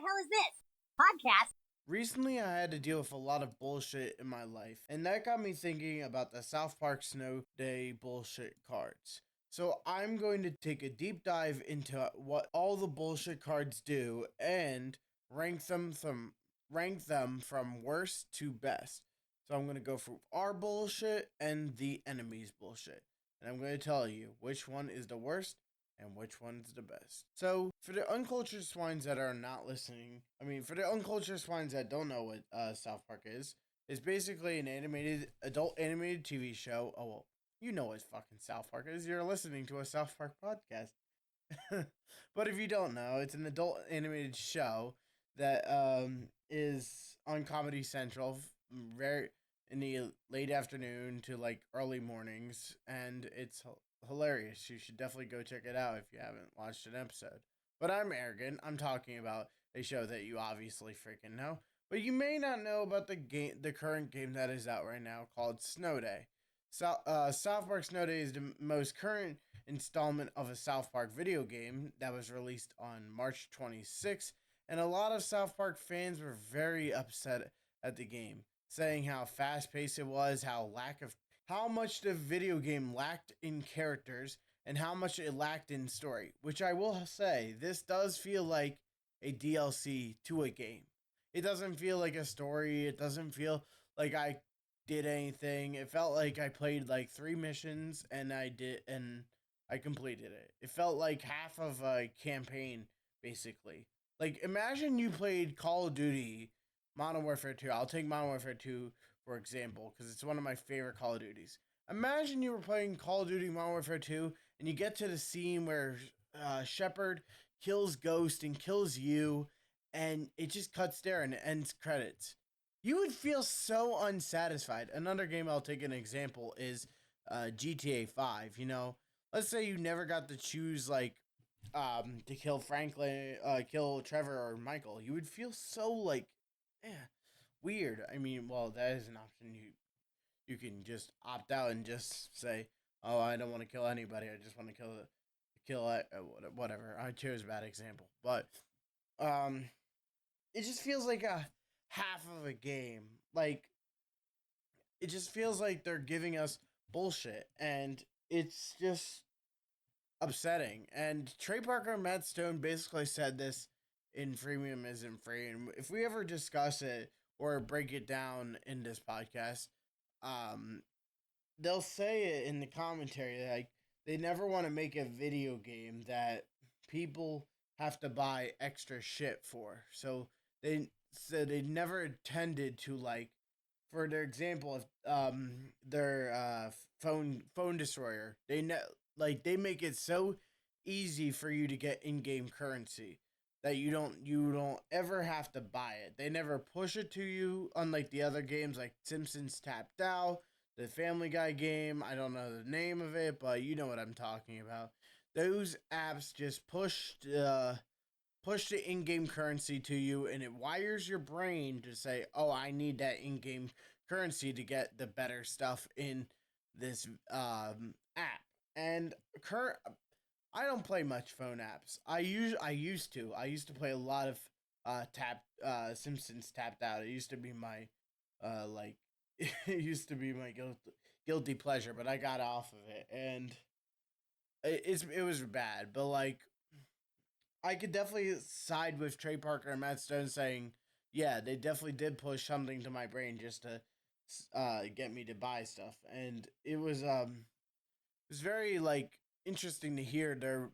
hell is this? Podcast? Recently, I had to deal with a lot of bullshit in my life, and that got me thinking about the South Park Snow Day bullshit cards. So, I'm going to take a deep dive into what all the bullshit cards do and rank them from worst to best. So, I'm going to go through our bullshit and the enemy's bullshit, and I'm going to tell you which one is the worst and which one's the best. So, for the uncultured swines that are not listening, for the uncultured swines that don't know what South Park is, it's basically an adult animated TV show. Oh, well, you know what fucking South Park is. You're listening to a South Park podcast. But if you don't know, it's an adult animated show that is on Comedy Central very in the late afternoon to like early mornings, and it's hilarious. You should definitely go check it out if you haven't watched an episode. But I'm arrogant. I'm talking about a show that you obviously freaking know, but you may not know about the current game that is out right now called Snow Day. South Park Snow Day is the most current installment of a South Park video game that was released on March 26th, and a lot of South Park fans were very upset at the game, saying how fast paced it was, how much the video game lacked in characters, and how much it lacked in story. Which I will say, this does feel like a DLC to a game. It doesn't feel like a story. It doesn't feel like I did anything. It felt like I played like 3 missions and I completed it. It felt like half of a campaign, basically. Like, imagine you played Call of Duty Modern Warfare 2. I'll take Modern Warfare 2 for example, because it's one of my favorite Call of Duties. Imagine you were playing Call of Duty Modern Warfare 2 and you get to the scene where Shepard kills Ghost and kills you, and it just cuts there and ends credits. You would feel so unsatisfied. Another game I'll take an example is GTA 5. Let's say you never got to choose to kill Franklin, kill Trevor or Michael. You would feel so weird. Well, that is an option. You can just opt out and just say, "Oh, I don't want to kill anybody. I just want to whatever." I chose a bad example, but um, it just feels like a half of a game. Like, it just feels like they're giving us bullshit, and it's just upsetting. And Trey Parker and Matt Stone basically said this in Freemium Isn't Free. And if we ever discuss it or break it down in this podcast, um, they'll say it in the commentary, like they never want to make a video game that people have to buy extra shit for. They they never intended to, like, for their example, if their phone destroyer, they make it so easy for you to get in-game currency that you don't ever have to buy it. They never push it to you, unlike the other games like Simpsons Tapped Out, the Family Guy game. I don't know the name of it, but you know what I'm talking about. Those apps just push the in-game currency to you, and it wires your brain to say, "Oh, I need that in-game currency to get the better stuff in this app." And current, I don't play much phone apps. I used to play a lot of Simpsons Tapped Out. It used to be my like it used to be my guilty pleasure, but I got off of it, and it was bad. But like, I could definitely side with Trey Parker and Matt Stone saying, yeah, they definitely did push something to my brain just to get me to buy stuff, and it was very like interesting to hear their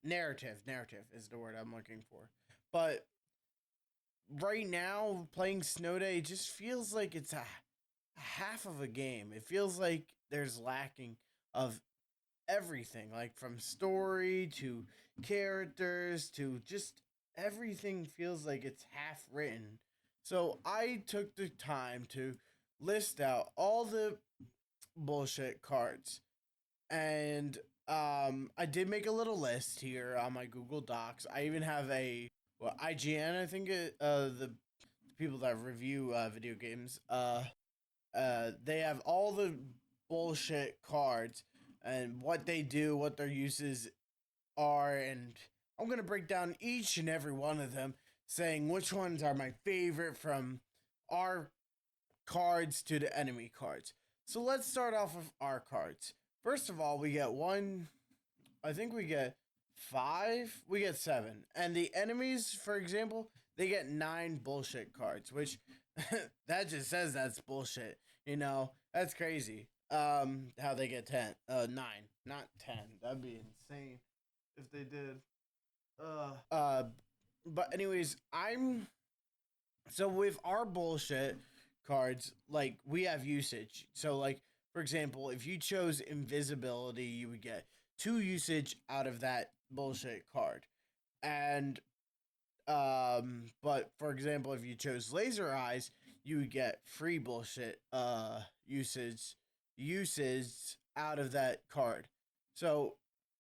narrative. Narrative is the word I'm looking for, but right now playing Snow Day just feels like it's a half of a game. It feels like there's lacking of everything, like from story to characters to just everything feels like it's half written. So I took the time to list out all the bullshit cards, and I did make a little list here on my Google Docs. I even have a IGN, I think the people that review video games, they have all the bullshit cards and what they do, what their uses are, and I'm going to break down each and every one of them, saying which ones are my favorite from our cards to the enemy cards. So let's start off with our cards. First of all, we get one, I think we get five, we get seven. And the enemies, for example, they get 9 bullshit cards, which that just says that's bullshit. You know, that's crazy. How they get 10, 9, not 10. That'd be insane if they did. But anyways, I'm so with our bullshit cards, like we have usage. So like for example, if you chose invisibility, you would get 2 usage out of that bullshit card. And but for example, if you chose laser eyes, you would get free bullshit usage out of that card. So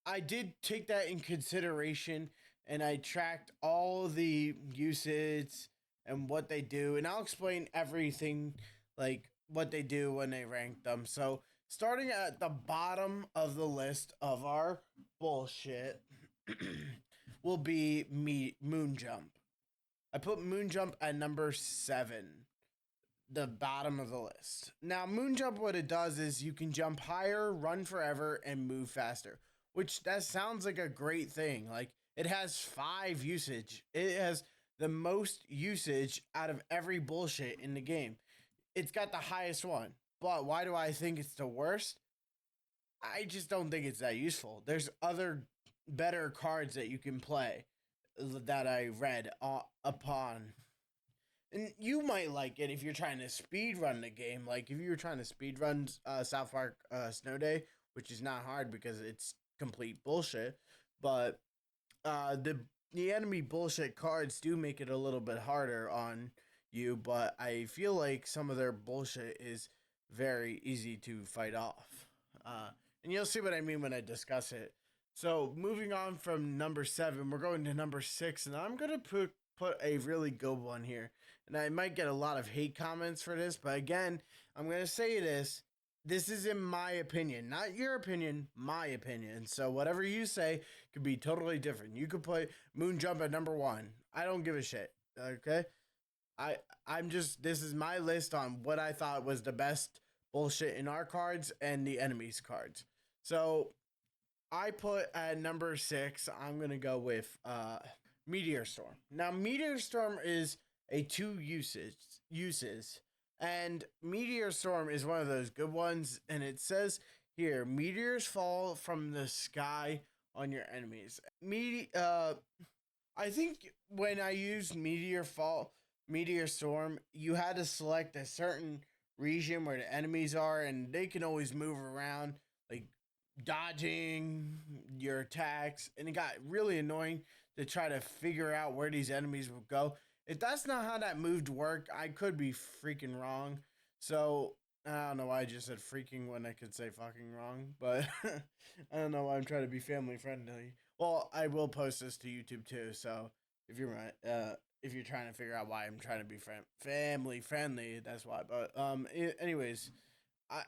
I did take that in consideration, and I tracked all the usage and what they do, and I'll explain everything, like what they do when they rank them. So starting at the bottom of the list of our bullshit will be Moon Jump. I put Moon Jump at number 7, the bottom of the list. Now, Moon Jump, what it does is you can jump higher, run forever, and move faster, which that sounds like a great thing. Like, it has 5 usage. It has the most usage out of every bullshit in the game. It's got the highest one. But why do I think it's the worst? I just don't think it's that useful. There's other better cards that you can play that I read upon. And you might like it if you're trying to speed run the game. Like if you're trying to speed run South Park Snow Day, which is not hard because it's complete bullshit. But the enemy bullshit cards do make it a little bit harder on you. But I feel like some of their bullshit is very easy to fight off. And you'll see what I mean when I discuss it. So moving on from number 7, we're going to number 6, and I'm gonna put a really good one here. And I might get a lot of hate comments for this, but again, I'm gonna say this. This is in my opinion, not your opinion, my opinion. So whatever you say could be totally different. You could put Moon Jump at number 1. I don't give a shit. Okay? I I'm just this is my list on what I thought was the best bullshit in our cards and the enemies cards. So I put at number 6, I'm gonna go with Meteor Storm. Now Meteor Storm is a 2 uses, and Meteor Storm is one of those good ones, and it says here meteors fall from the sky on your enemies. I think when I used Meteor Storm, you had to select a certain region where the enemies are, and they can always move around, like dodging your attacks, and it got really annoying to try to figure out where these enemies would go. If that's not how that move worked, I could be freaking wrong. So I don't know why I just said freaking when I could say fucking wrong, but I don't know why I'm trying to be family friendly. Well, I will post this to YouTube too, so if you're if you're trying to figure out why I'm trying to be family friendly, that's why. But anyways, I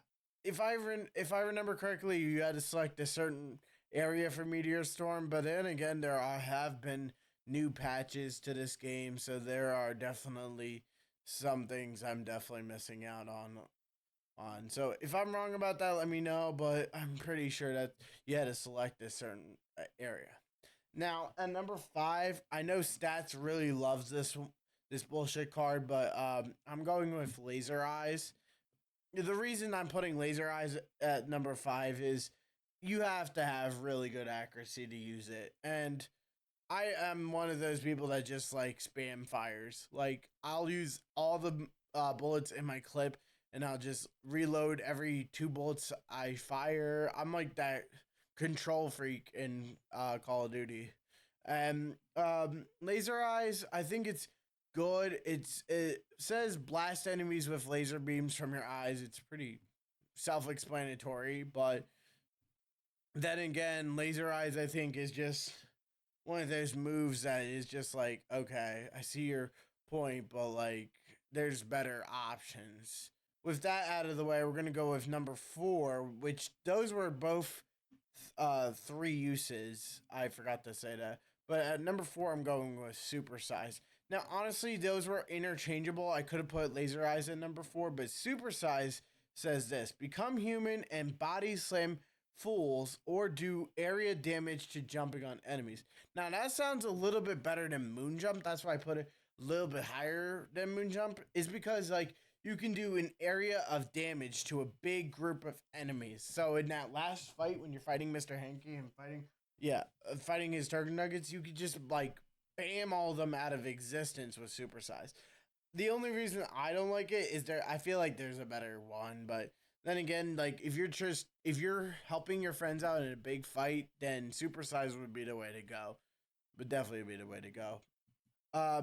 if I remember correctly, you had to select a certain area for Meteor Storm, but then again, have been new patches to this game, so there are definitely some things I'm definitely missing out on. So if I'm wrong about that, let me know, but I'm pretty sure that you had to select a certain area. Now, at number 5, I know Stats really loves this bullshit card, but I'm going with Laser Eyes. The reason I'm putting Laser Eyes at number 5 is you have to have really good accuracy to use it. And I am one of those people that just like spam fires. Like I'll use all the bullets in my clip, and I'll just reload every 2 bullets I fire. I'm like that control freak in Call of Duty. And Laser Eyes, I think it's good. It says blast enemies with laser beams from your eyes. It's pretty self-explanatory, but then again, Laser Eyes I think is just one of those moves that is just like, okay, I see your point, but like there's better options. With that out of the way, we're gonna go with number 4, which those were both 3 uses. I forgot to say that. But at number 4, I'm going with supersize. Now, honestly, those were interchangeable. I could have put laser eyes at number 4, but supersize says this: become human and body slam fools or do area damage to jumping on enemies. Now, that sounds a little bit better than moon jump. That's why I put it a little bit higher than moon jump, is because, like, you can do an area of damage to a big group of enemies. So in that last fight when you're fighting Mr. Hanky and fighting his turkey nuggets, you could just like bam all of them out of existence with supersize. The only reason I don't like it is I feel like there's a better one, but then again, like if you're helping your friends out in a big fight, then supersize would be the way to go. Would definitely be the way to go.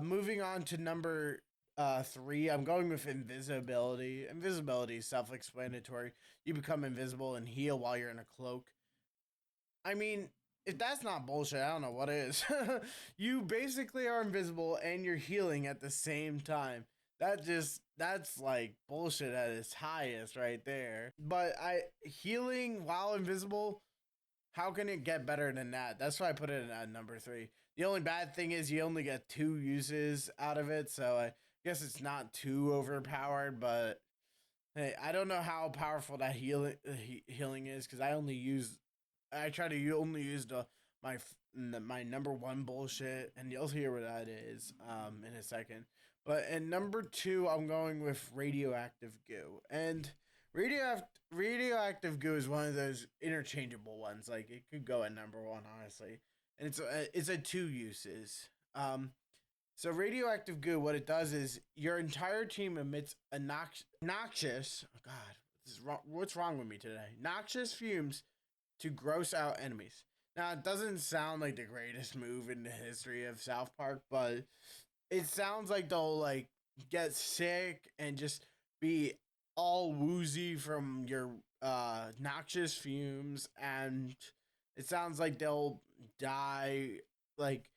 Moving on to number 3, I'm going with invisibility. Invisibility is self-explanatory. You become invisible and heal while you're in a cloak. I mean, if that's not bullshit, I don't know what is. You basically are invisible and you're healing at the same time. That's like bullshit at its highest right there. But I healing while invisible, how can it get better than that? That's why I put it at number 3. The only bad thing is you only get 2 uses out of it, so I guess it's not too overpowered, but hey, I don't know how powerful that healing is because I try to only use my number 1 bullshit, and you'll hear what that is in a second. But in number 2, I'm going with radioactive goo, and radioactive goo is one of those interchangeable ones. Like it could go at number 1, honestly, and it's a 2 uses. So radioactive goo, what it does is your entire team emits a noxious. Oh God, this is wrong. What's wrong with me today? Noxious fumes to gross out enemies. Now, it doesn't sound like the greatest move in the history of South Park, but it sounds like they'll like get sick and just be all woozy from your noxious fumes, and it sounds like they'll die. Like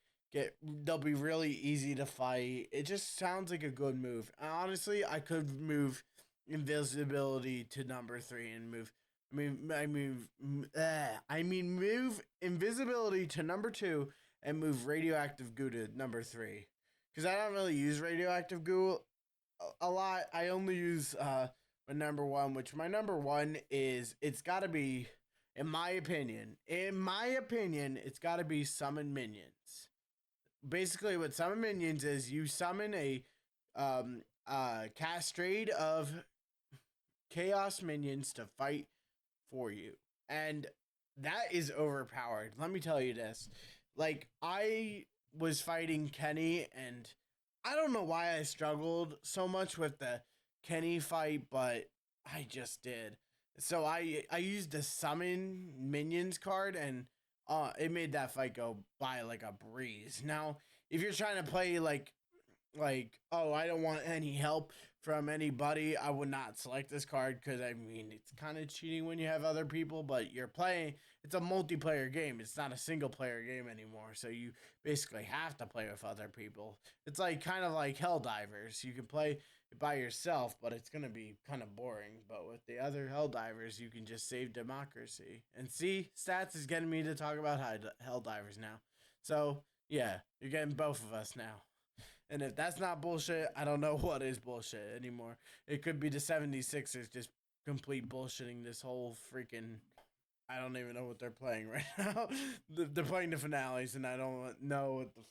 they'll be really easy to fight. It just sounds like a good move. Honestly, I could move invisibility to number 3 and move move invisibility to number 2 and move radioactive goo to number 3. Because I don't really use radioactive goo a lot. I only use my number 1, which my number 1 is it's got to be, in my opinion, it's got to be summon minions. Basically, what summon minions is you summon a castrade of chaos minions to fight for you. And that is overpowered. Let me tell you this. Like, I was fighting Kenny, and I don't know why I struggled so much with the Kenny fight, but I just did. So I used the summon minions card, and it made that fight go by like a breeze. Now, if you're trying to play oh, I don't want any help from anybody, I would not select this card because I mean it's kind of cheating when you have other people, but you're playing. It's a multiplayer game. It's not a single player game anymore, so you basically have to play with other people. It's like kind of like Helldivers. You can play by yourself, but it's gonna be kind of boring. But with the other Helldivers, you can just save democracy. And see, stats is getting me to talk about Helldivers now. So yeah, you're getting both of us now. And if that's not bullshit, I don't know what is bullshit anymore. It could be the 76ers just complete bullshitting this whole freaking. I don't even know what they're playing right now. They're playing the finales, and I don't know what the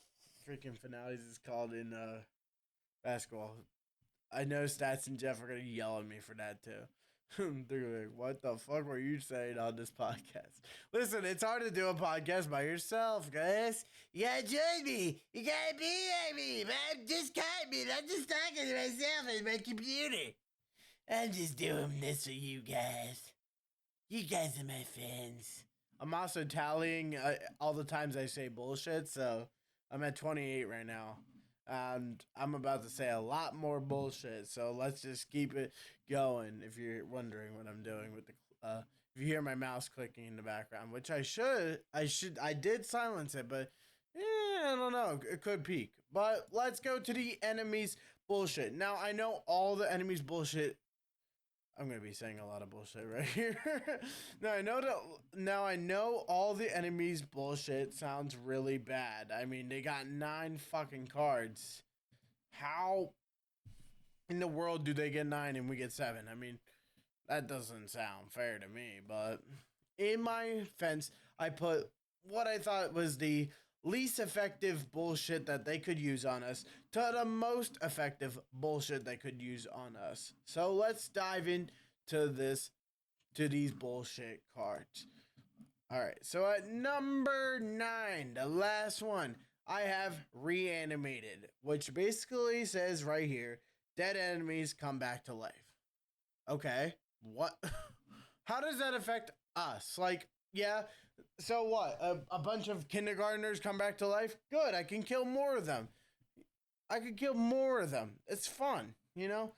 freaking finales is called in basketball. I know Stats and Jeff are going to yell at me for that too. They're like, what the fuck were you saying on this podcast? Listen, it's hard to do a podcast by yourself, guys. You gotta join me. You gotta be like me, man. Just cut me. I'm just talking to myself in my computer. I'm just doing this for you guys. You guys are my friends. I'm also tallying all the times I say bullshit, so I'm at 28 right now. And I'm about to say a lot more bullshit, so let's just keep it going. If you're wondering what I'm doing with the, if you hear my mouse clicking in the background, which I did silence it, but I don't know, it could peak. But let's go to the enemies bullshit. Now I know all the enemies bullshit I'm gonna be saying a lot of bullshit right here. Now I know all the enemies bullshit sounds really bad. I mean, they got 9 fucking cards. How in the world do they get 9 and we get 7? I mean, that doesn't sound fair to me. But in my defense, I put what I thought was the least effective bullshit that they could use on us to the most effective bullshit they could use on us. So let's dive into these bullshit cards. All right. So at number 9, the last one, I have reanimated, which basically says right here, dead enemies come back to life. Okay. What? How does that affect us? Like, yeah. So what? A bunch of kindergartners come back to life? Good. I can kill more of them. I could kill more of them. It's fun, you know?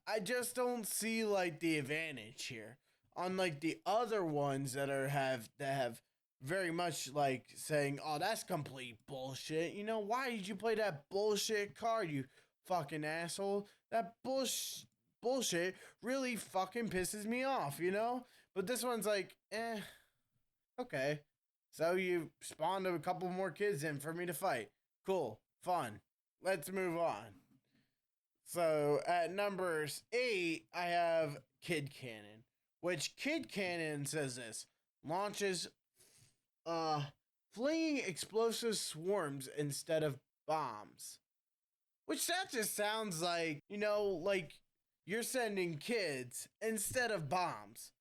I just don't see like the advantage here. Unlike the other ones that have very much like saying, "Oh, that's complete bullshit." You know, why did you play that bullshit card, you fucking asshole? That bullshit really fucking pisses me off, you know? But this one's like, okay. So you spawned a couple more kids in for me to fight. Cool. Fun. Let's move on. So at numbers 8, I have Kid Cannon, which Kid Cannon says this launches uh fleeing explosive swarms instead of bombs. Which that just sounds like, like you're sending kids instead of bombs.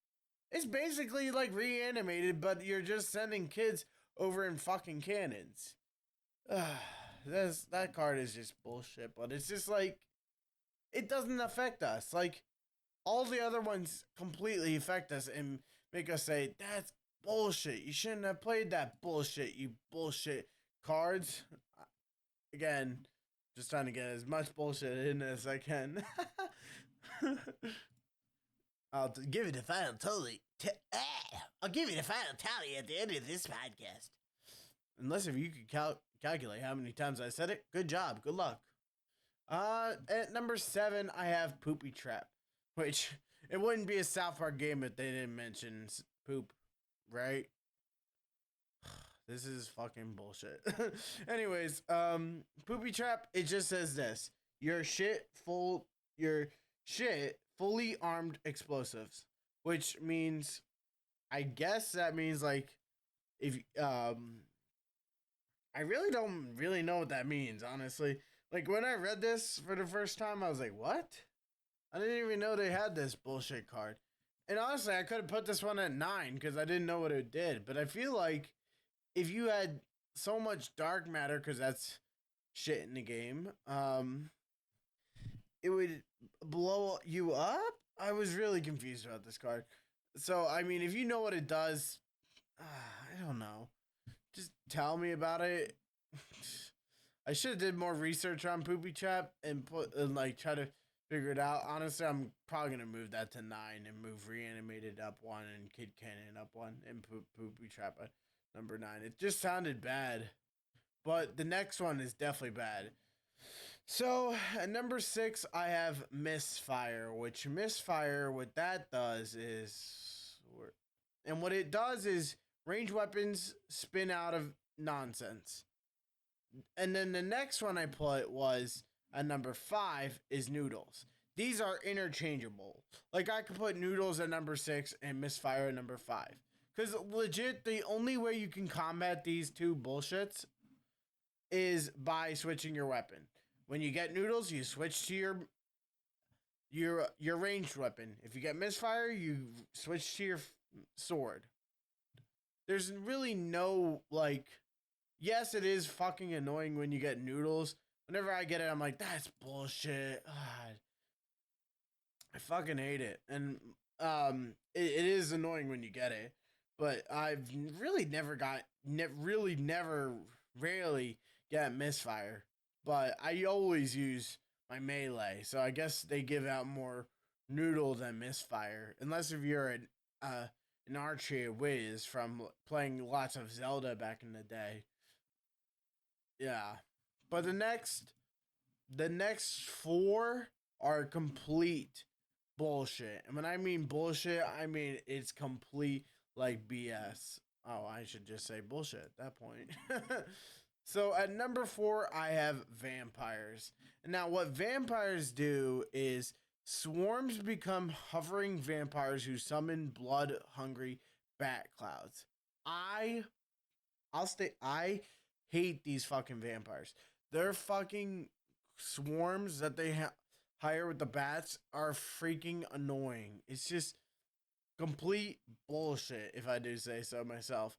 It's basically like reanimated, but you're just sending kids over in fucking cannons. That card is just bullshit, but it's just like it doesn't affect us. Like all the other ones completely affect us and make us say, that's bullshit. You shouldn't have played that bullshit, you bullshit cards. Again, just trying to get as much bullshit in as I can. I'll give it a final tally. I'll give it a final tally at the end of this podcast. Unless if you could calculate how many times I said it, good job, good luck. At number 7, I have Poopy Trap, which it wouldn't be a South Park game if they didn't mention poop, right? This is fucking bullshit. Anyways, Poopy Trap, it just says this. Your shit fully armed explosives, which means, I guess that means like, if, I really don't really know what that means, honestly. Like, when I read this for the first time, I was like, what? I didn't even know they had this bullshit card. And honestly, I could have put this one at 9 because I didn't know what it did. But I feel like if you had so much dark matter, because that's shit in the game, it would blow you up? I was really confused about this card. So, I mean, if you know what it does, I don't know. Just tell me about it. I should have did more research on Poopy Trap and like try to figure it out. Honestly, I'm probably gonna move that to 9 and move Reanimated up 1 and Kid Cannon up 1 and Poopy Trap at number 9. It just sounded bad, but the next one is definitely bad. So at number 6, I have Misfire, which Misfire, what that does is, and what it does is range weapons spin out of nonsense. And then the next one I put was at number 5 is Noodles. These are interchangeable. Like I could put Noodles at number 6 and Misfire at number 5. Because legit, the only way you can combat these two bullshits is by switching your weapon. When you get Noodles, you switch to your ranged weapon. If you get Misfire, you switch to your sword. There's really no like. Yes, it is fucking annoying when you get Noodles. Whenever I get it, I'm like, that's bullshit. God. I fucking hate it. And it is annoying when you get it. But I've really never rarely get Misfire. But I always use my melee. So I guess they give out more Noodle than Misfire. Unless if you're an Archie Wiz from playing lots of Zelda back in the day. Yeah. But the next 4 are complete bullshit. And when I mean bullshit, I mean it's complete like BS. Oh, I should just say bullshit at that point. So at number 4, I have vampires. Now, what vampires do is swarms become hovering vampires who summon blood hungry bat clouds. I I hate these fucking vampires. Their fucking swarms that they hire with the bats are freaking annoying. It's just complete bullshit, if I do say so myself.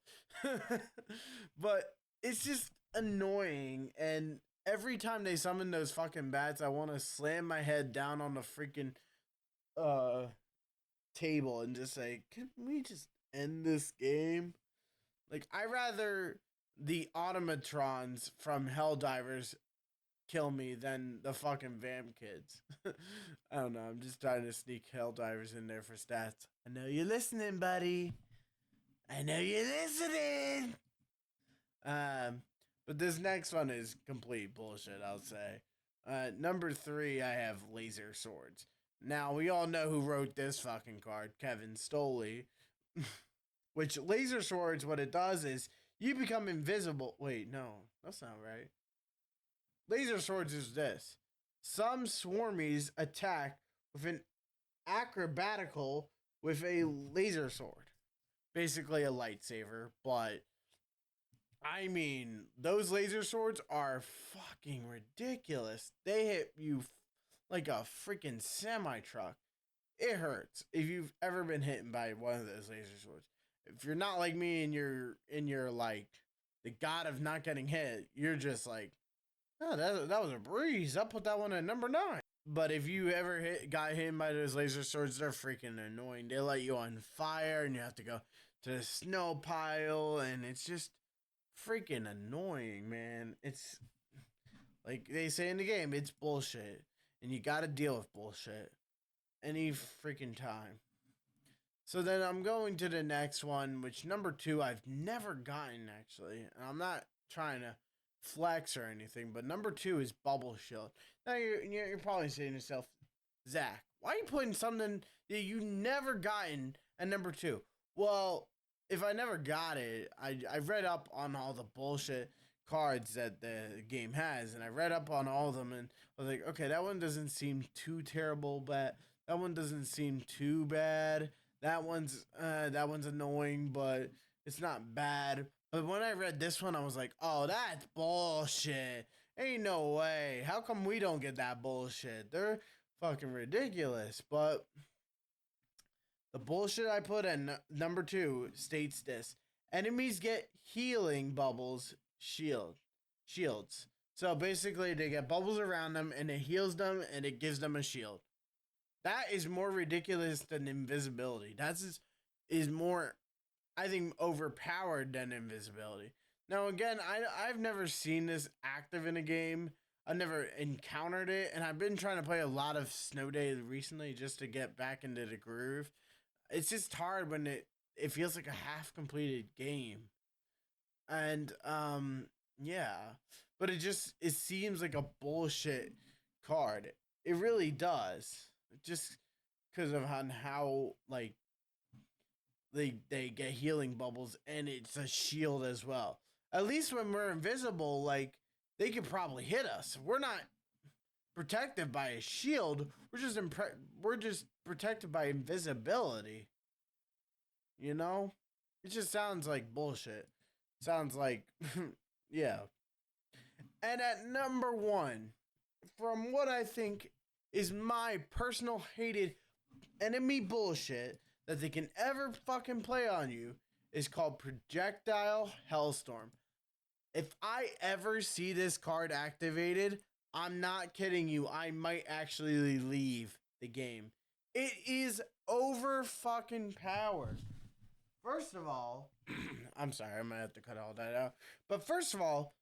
But it's just annoying, and every time they summon those fucking bats, I want to slam my head down on the freaking uh table and just say, "Can we just end this game?" Like, I rather the automatrons from Helldivers kill me than the fucking Vam kids. I don't know. I'm just trying to sneak Helldivers in there for stats. I know you're listening, buddy. I know you're listening. Um, but this next one is complete bullshit, I'll say. Number 3, I have laser swords. Now, we all know who wrote this fucking card, Kevin Stoley. Which laser swords, what it does is you become invisible. Wait, no, that's not right. Laser swords is this. Some swarmies attack with an acrobatical with a laser sword. Basically a lightsaber, but I mean, those laser swords are fucking ridiculous. They hit you like a freaking semi truck. It hurts if you've ever been hit by one of those laser swords. If you're not like me and you're like the god of not getting hit, you're just like, oh, that was a breeze. I'll put that one at number 9. But if you ever got hit by those laser swords, they're freaking annoying. They light you on fire, and you have to go to the snow pile, and it's just freaking annoying, man. It's like they say in the game, it's bullshit, and you got to deal with bullshit any freaking time. So then I'm going to the next one, which number 2 I've never gotten actually, and I'm not trying to flex or anything, but number 2 is Bubble Shield. Now you're probably saying to yourself, Zach, why are you putting something that you never gotten at number 2? Well, if I never got it, I read up on all the bullshit cards that the game has, and I read up on all of them, and I was like, okay, that one doesn't seem too terrible, but that one doesn't seem too bad. That one's annoying, but it's not bad. But when I read this one, I was like, oh, that's bullshit. Ain't no way. How come we don't get that bullshit? They're fucking ridiculous. But the bullshit I put in number 2 states this. Enemies get healing bubbles shields. So basically they get bubbles around them and it heals them and it gives them a shield. That is more ridiculous than invisibility. Is more, I think, overpowered than invisibility. Now, again, I've never seen this active in a game. I've never encountered it, and I've been trying to play a lot of Snow Day recently just to get back into the groove. It's just hard when it feels like a half completed game, and yeah, but it seems like a bullshit card. It really does. Just because of how like they get healing bubbles and it's a shield as well. At least when we're invisible, like they could probably hit us. We're not protected by a shield. We're just protected by invisibility. You know? It just sounds like bullshit. Sounds like yeah. And at number 1, from what I think is my personal hated enemy bullshit that they can ever fucking play on you, is called Projectile Hellstorm. If I ever see this card activated, I'm not kidding you, I might actually leave the game. It is over fucking powered. First of all, I'm sorry, I'm gonna have to cut all that out. But first of all,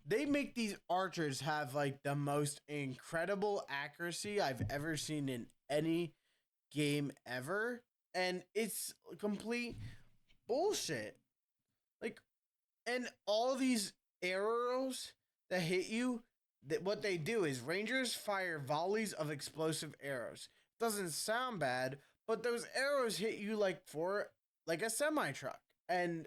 they make these archers have like the most incredible accuracy I've ever seen in any game ever. And it's complete bullshit. Like, and all these arrows that hit you, that what they do is Rangers fire volleys of explosive arrows. doesn't sound bad, but those arrows hit you like a semi truck, and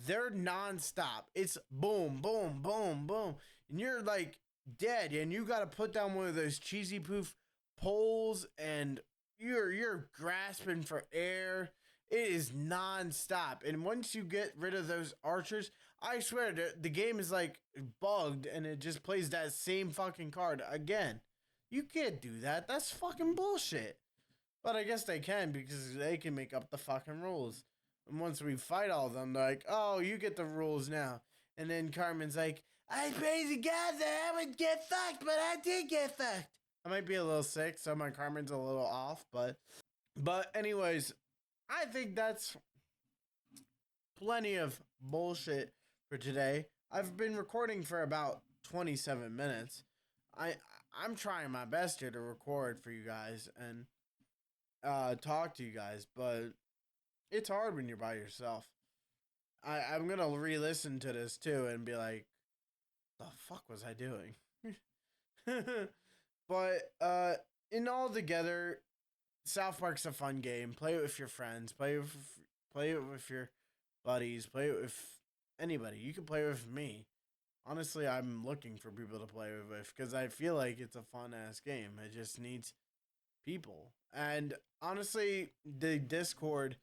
they're nonstop. It's boom, boom, boom, boom, and you're like dead, and you got to put down one of those cheesy poof poles, and you're grasping for air. It is nonstop, and once you get rid of those archers, I swear the game is like bugged, and it just plays that same fucking card again. You can't do that. That's fucking bullshit. But I guess they can because they can make up the fucking rules. And once we fight all of them, they're like, oh, you get the rules now. And then Carmen's like, I praise to God that I would get fucked, but I did get fucked. I might be a little sick, so my Carmen's a little off, but anyways, I think that's plenty of bullshit for today. I've been recording for about 27 minutes. I I'm trying my best here to record for you guys and talk to you guys, but it's hard when you're by yourself. I'm gonna re-listen to this too and be like, the fuck was I doing? But in all together, South Park's a fun game. Play it with your friends. Play it with your buddies. Play it with anybody. You can play with me. Honestly, I'm looking for people to play with because I feel like it's a fun ass game. It just needs people. And honestly, the Discord,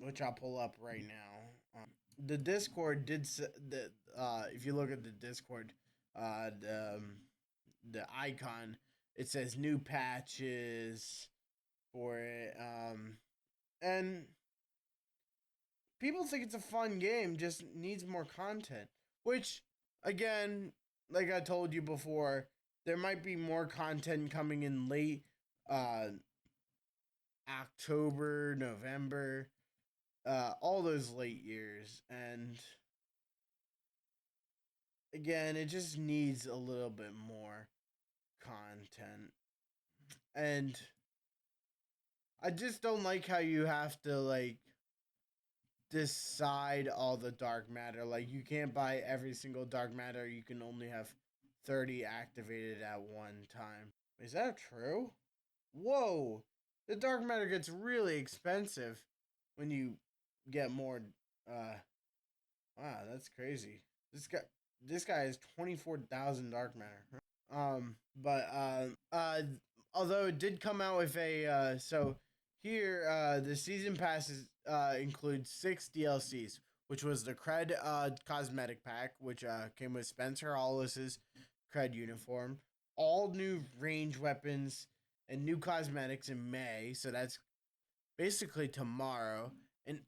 which I'll pull up right now. The Discord did the if you look at the Discord, the icon, it says new patches for it. And people think it's a fun game, just needs more content. Which, again, like I told you before, there might be more content coming in late uh, October, November, all those late years. And again, it just needs a little bit more content. And I just don't like how you have to, like, decide all the dark matter. Like, you can't buy every single dark matter. You can only have 30 activated at one time. Is that true? Whoa! The dark matter gets really expensive when you get more. Wow, that's crazy. This guy has 24,000 dark matter. But although it did come out with a so here the season passes includes 6 DLCs, which was the Cred cosmetic pack, which came with Spencer Hollis's Cred uniform, all new range weapons and new cosmetics in May, so that's basically tomorrow. An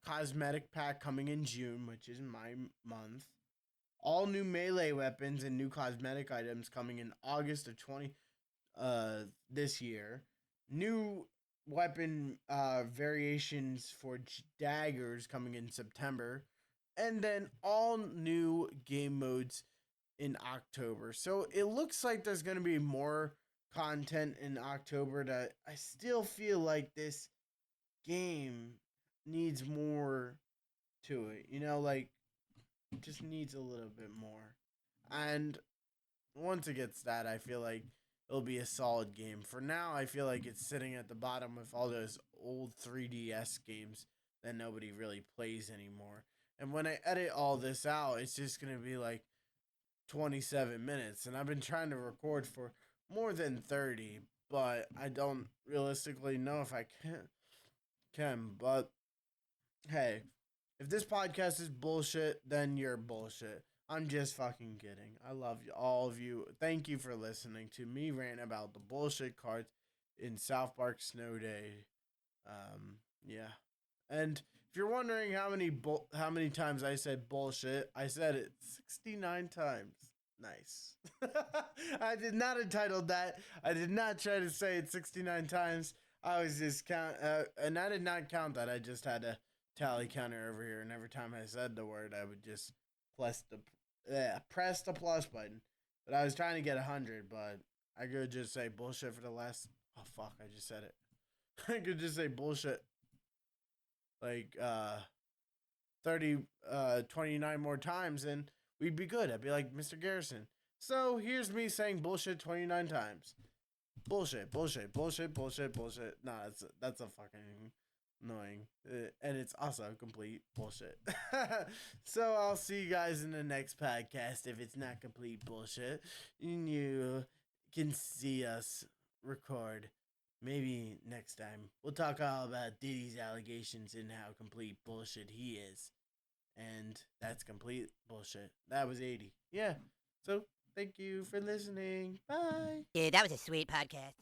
cosmetic pack coming in June, which is my month. All new melee weapons and new cosmetic items coming in August of 20 this year. New weapon variations for daggers coming in September. And then all new game modes in October. So it looks like there's going to be more content in October that I still feel like this game needs more to it. You know, like just needs a little bit more. And once it gets that, I feel like it'll be a solid game. For now, I feel like it's sitting at the bottom with all those old 3DS games that nobody really plays anymore. And when I edit all this out, it's just going to be like 27 minutes. And I've been trying to record for more than 30, but I don't realistically know if I can. But hey, if this podcast is bullshit, then you're bullshit. I'm just fucking kidding. I love you, all of you. Thank you for listening to me rant about the bullshit cards in South Park Snow Day. Yeah. And if you're wondering how many times I said bullshit, I said it 69 times. Nice. I did not entitle that. I did not try to say it 69 times. I was just and I did not count that. I just had a tally counter over here, and every time I said the word, I would just press the plus button. But I was trying to get 100, but I could just say bullshit for the last. Oh fuck! I just said it. I could just say bullshit like 30 29 more times, and we'd be good. I'd be like Mr. Garrison. So here's me saying bullshit 29 times. bullshit, bullshit, bullshit, bullshit, bullshit. Nah, that's a fucking annoying, and it's also complete bullshit. So I'll see you guys in the next podcast. If it's not complete bullshit, you can see us record. Maybe next time we'll talk all about Diddy's allegations and how complete bullshit he is, and that's complete bullshit. That was 80. Yeah. So thank you for listening. Bye. Dude, that was a sweet podcast.